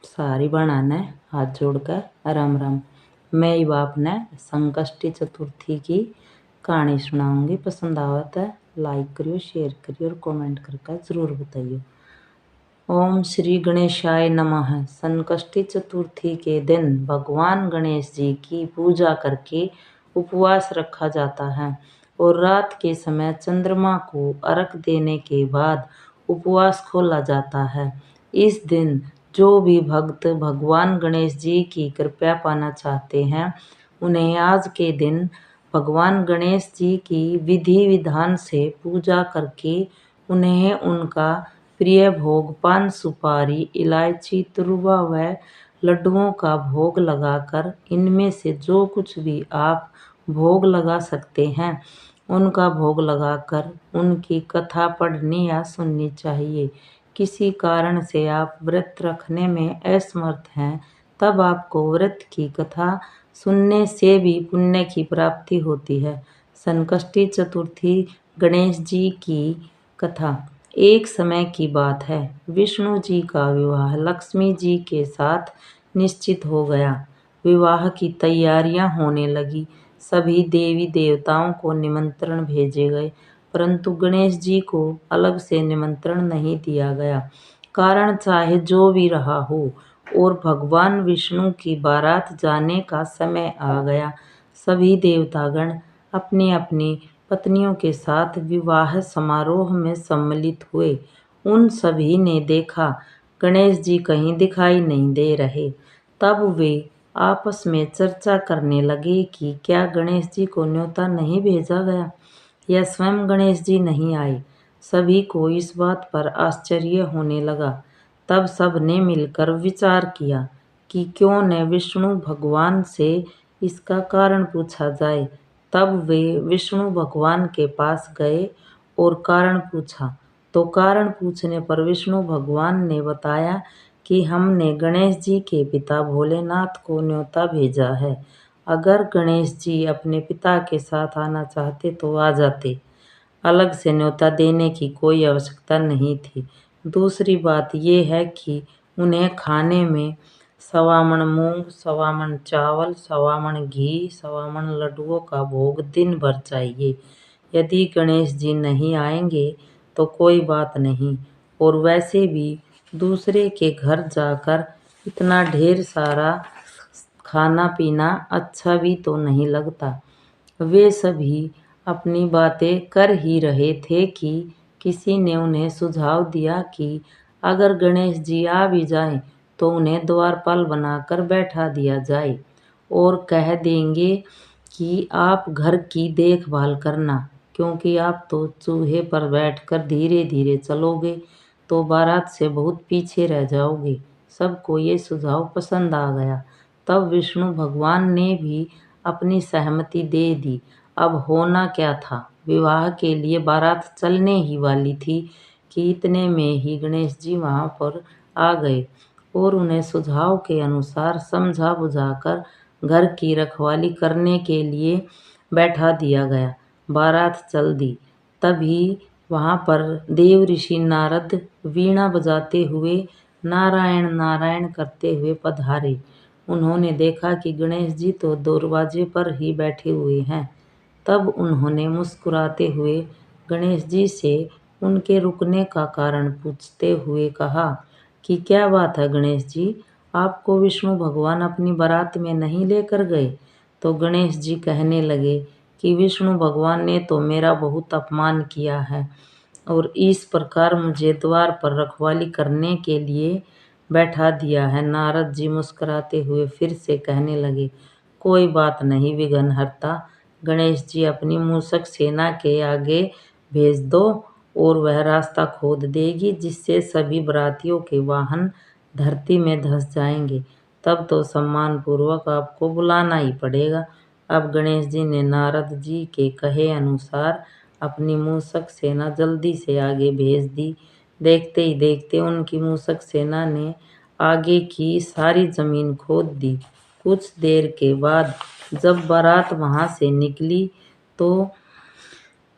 सारी बनाने हाथ जोड़कर राम राम। मैं ही बाप ने संकष्टी चतुर्थी की कहानी सुनाऊंगी। पसंद आवा तो लाइक करियो, शेयर करियो और कमेंट करके ज़रूर बताइए। ओम श्री गणेशाय नमः। संकष्टी चतुर्थी के दिन भगवान गणेश जी की पूजा करके उपवास रखा जाता है और रात के समय चंद्रमा को अर्घ देने के बाद उपवास खोला जाता है। इस दिन जो भी भक्त भगवान गणेश जी की कृपा पाना चाहते हैं, उन्हें आज के दिन भगवान गणेश जी की विधि विधान से पूजा करके उन्हें उनका प्रिय भोग पान सुपारी, इलायची, तुरवा व लड्डुओं का भोग लगाकर इनमें से जो कुछ भी आप भोग लगा सकते हैं, उनका भोग लगाकर उनकी कथा पढ़नी या सुननी चाहिए। किसी कारण से आप व्रत रखने में असमर्थ हैं, तब आपको व्रत की कथा सुनने से भी पुण्य की प्राप्ति होती है। संकष्टी चतुर्थी गणेश जी की कथा। एक समय की बात है, विष्णु जी का विवाह लक्ष्मी जी के साथ निश्चित हो गया। विवाह की तैयारियां होने लगी। सभी देवी देवताओं को निमंत्रण भेजे गए, परंतु गणेश जी को अलग से निमंत्रण नहीं दिया गया। कारण चाहे जो भी रहा हो, और भगवान विष्णु की बारात जाने का समय आ गया। सभी देवतागण अपनी अपनी पत्नियों के साथ विवाह समारोह में सम्मिलित हुए। उन सभी ने देखा गणेश जी कहीं दिखाई नहीं दे रहे। तब वे आपस में चर्चा करने लगे कि क्या गणेश जी को न्योता नहीं भेजा गया या स्वयं गणेश जी नहीं आए। सभी को इस बात पर आश्चर्य होने लगा। तब सब ने मिलकर विचार किया कि क्यों न विष्णु भगवान से इसका कारण पूछा जाए। तब वे विष्णु भगवान के पास गए और कारण पूछा, तो कारण पूछने पर विष्णु भगवान ने बताया कि हमने गणेश जी के पिता भोलेनाथ को न्योता भेजा है। अगर गणेश जी अपने पिता के साथ आना चाहते तो आ जाते। अलग से न्योता देने की कोई आवश्यकता नहीं थी। दूसरी बात यह है कि उन्हें खाने में 1.25 मन मूंग, 1.25 मन चावल, 1.25 मन घी, 1.25 मन लड्डुओं का भोग दिन भर चाहिए। यदि गणेश जी नहीं आएंगे तो कोई बात नहीं, और वैसे भी दूसरे के घर जाकर इतना ढेर सारा खाना पीना अच्छा भी तो नहीं लगता। वे सभी अपनी बातें कर ही रहे थे कि किसी ने उन्हें सुझाव दिया कि अगर गणेश जी आ भी जाएं तो उन्हें द्वारपाल बनाकर बैठा दिया जाए और कह देंगे कि आप घर की देखभाल करना, क्योंकि आप तो चूहे पर बैठकर धीरे धीरे चलोगे तो बारात से बहुत पीछे रह जाओगे। सबको ये सुझाव पसंद आ गया। तब विष्णु भगवान ने भी अपनी सहमति दे दी। अब होना क्या था, विवाह के लिए बारात चलने ही वाली थी कि इतने में ही गणेश जी वहां पर आ गए और उन्हें सुझाव के अनुसार समझा बुझाकर घर की रखवाली करने के लिए बैठा दिया गया। बारात चल दी। तभी वहां पर देव ऋषि नारद वीणा बजाते हुए नारायण नारायण करते हुए पधारे। उन्होंने देखा कि गणेश जी तो दरवाजे पर ही बैठे हुए हैं। तब उन्होंने मुस्कुराते हुए गणेश जी से उनके रुकने का कारण पूछते हुए कहा कि क्या बात है गणेश जी, आपको विष्णु भगवान अपनी बारात में नहीं लेकर गए। तो गणेश जी कहने लगे कि विष्णु भगवान ने तो मेरा बहुत अपमान किया है और इस प्रकार मुझे द्वार पर रखवाली करने के लिए बैठा दिया है। नारद जी मुस्कुराते हुए फिर से कहने लगे, कोई बात नहीं विघ्नहर्ता, गणेश जी अपनी मूषक सेना के आगे भेज दो और वह रास्ता खोद देगी, जिससे सभी बरातियों के वाहन धरती में धंस जाएंगे। तब तो सम्मान पूर्वक आपको बुलाना ही पड़ेगा। अब गणेश जी ने नारद जी के कहे अनुसार अपनी मूषक सेना जल्दी से आगे भेज दी। देखते ही देखते उनकी मूषक सेना ने आगे की सारी जमीन खोद दी। कुछ देर के बाद जब बारात वहां से निकली तो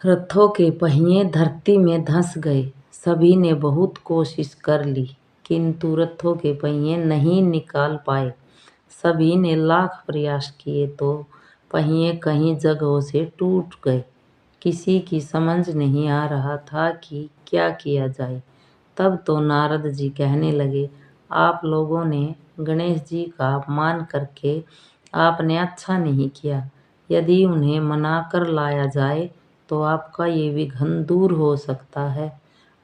रथों के पहिए धरती में धंस गए। सभी ने बहुत कोशिश कर ली किंतु रथों के पहिए नहीं निकाल पाए। सभी ने लाख प्रयास किए तो पहिए कहीं जगहों से टूट गए। किसी की समझ नहीं आ रहा था कि क्या किया जाए। तब तो नारद जी कहने लगे, आप लोगों ने गणेश जी का अपमान करके आपने अच्छा नहीं किया। यदि उन्हें मनाकर लाया जाए तो आपका ये विघ्न दूर हो सकता है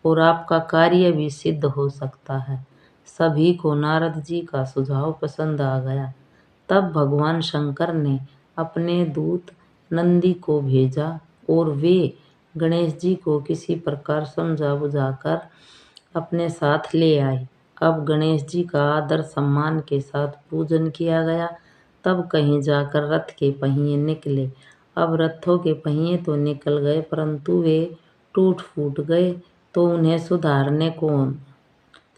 और आपका कार्य भी सिद्ध हो सकता है। सभी को नारद जी का सुझाव पसंद आ गया। तब भगवान शंकर ने अपने दूत नंदी को भेजा और वे गणेश जी को किसी प्रकार समझा बुझाकर अपने साथ ले आए। अब गणेश जी का आदर सम्मान के साथ पूजन किया गया। तब कहीं जाकर रथ के पहिए निकले। अब रथों के पहिए तो निकल गए परंतु वे टूट फूट गए तो उन्हें सुधारने कौन।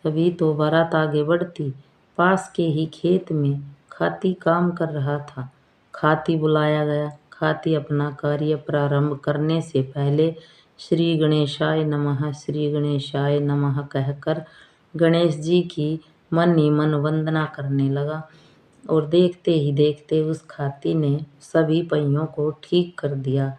तभी तो बारात आगे बढ़ती। पास के ही खेत में खाती काम कर रहा था। खाती बुलाया गया। खाती अपना कार्य प्रारंभ करने से पहले श्री गणेशाय नमः श्री गणेशाय नमः कहकर गणेश जी की मन ही मन वंदना करने लगा और देखते ही देखते उस खाती ने सभी पहियों को ठीक कर दिया।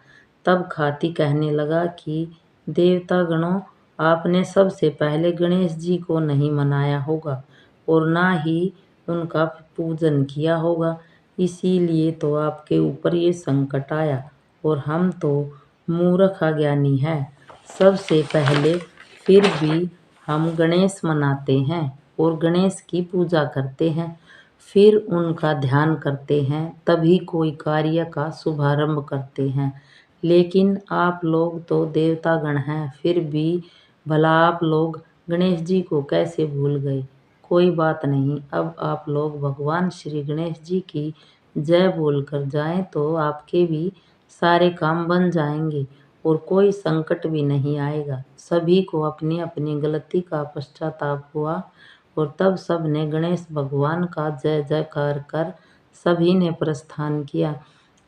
तब खाती कहने लगा कि देवता गणों, आपने सबसे पहले गणेश जी को नहीं मनाया होगा और ना ही उनका पूजन किया होगा, इसीलिए तो आपके ऊपर ये संकट आया। और हम तो मूर्ख अज्ञानी हैं। सबसे पहले फिर भी हम गणेश मनाते हैं और गणेश की पूजा करते हैं, फिर उनका ध्यान करते हैं, तभी कोई कार्य का शुभारंभ करते हैं। लेकिन आप लोग तो देवतागण हैं, फिर भी भला आप लोग गणेश जी को कैसे भूल गए। कोई बात नहीं, अब आप लोग भगवान श्री गणेश जी की जय बोलकर जाएं तो आपके भी सारे काम बन जाएंगे और कोई संकट भी नहीं आएगा। सभी को अपनी अपनी गलती का पश्चाताप हुआ और तब सब ने गणेश भगवान का जय जयकार कर सभी ने प्रस्थान किया।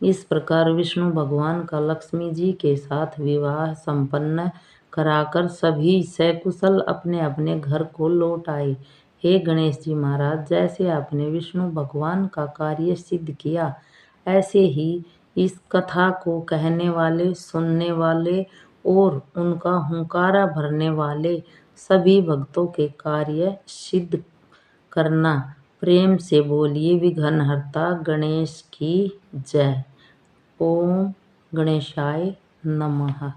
इस प्रकार विष्णु भगवान का लक्ष्मी जी के साथ विवाह संपन्न कराकर सभी सकुशल अपने अपने घर को लौट आए। हे गणेश जी महाराज, जैसे आपने विष्णु भगवान का कार्य सिद्ध किया, ऐसे ही इस कथा को कहने वाले, सुनने वाले और उनका हुंकारा भरने वाले सभी भक्तों के कार्य सिद्ध करना। प्रेम से बोलिए विघ्नहर्ता गणेश की जय। ओम गणेशाय नमः।